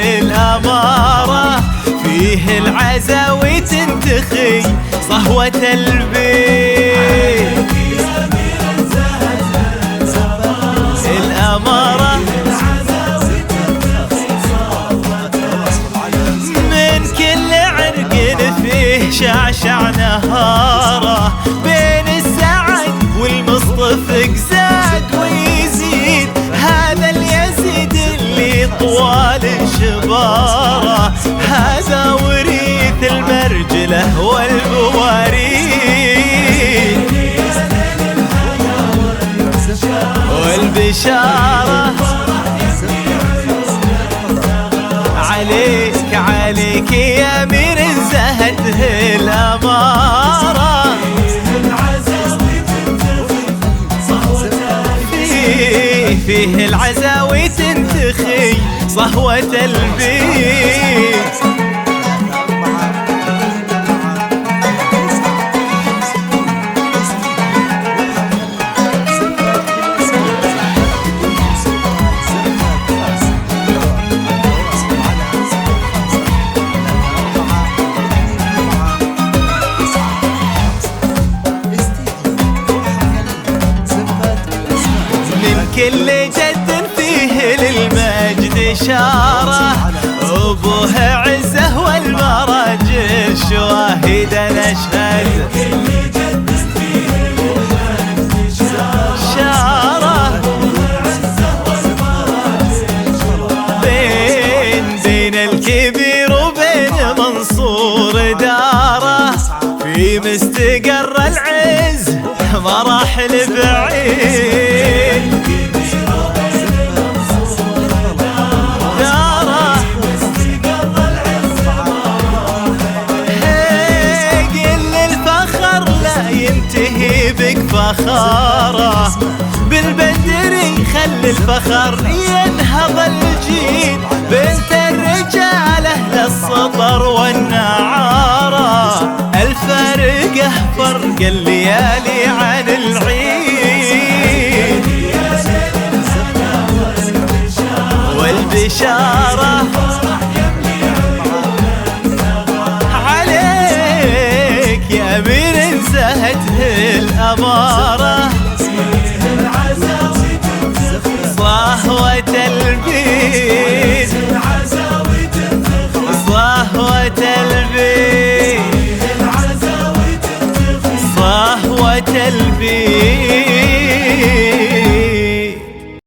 الأمارة، فيه العزاوي تنتخي صهوة البيت. الأمارة من كل عرق فيه شعشع نهاره، بين السعد والمصطف قزاق ويزيد، هذا اليزيد اللي طوال شباره، هذا وريث المرجله والبواريد والبشاره. عليك عليك يا امير زهده الاماره، فيه العزاوي تنتخي صهوة البيت. كل جد فيه للمجد إشارة، أبوه عزه والمراجل شواهد نشهد. كل جد فيه للمجد إشارة، بين الكبير وبين منصور داره، في مستقر العز مراحل بعيد. بك فخاره بالبدري، خلي الفخر ينهض الجيل، بنت الرجال اهل السطر والنعاره، الفرقه فرق الليالي عن العيد والبشاره. عليك يا امير زهده الأمارة، صهوة البيت، صهوة البيت، صهوة البيت.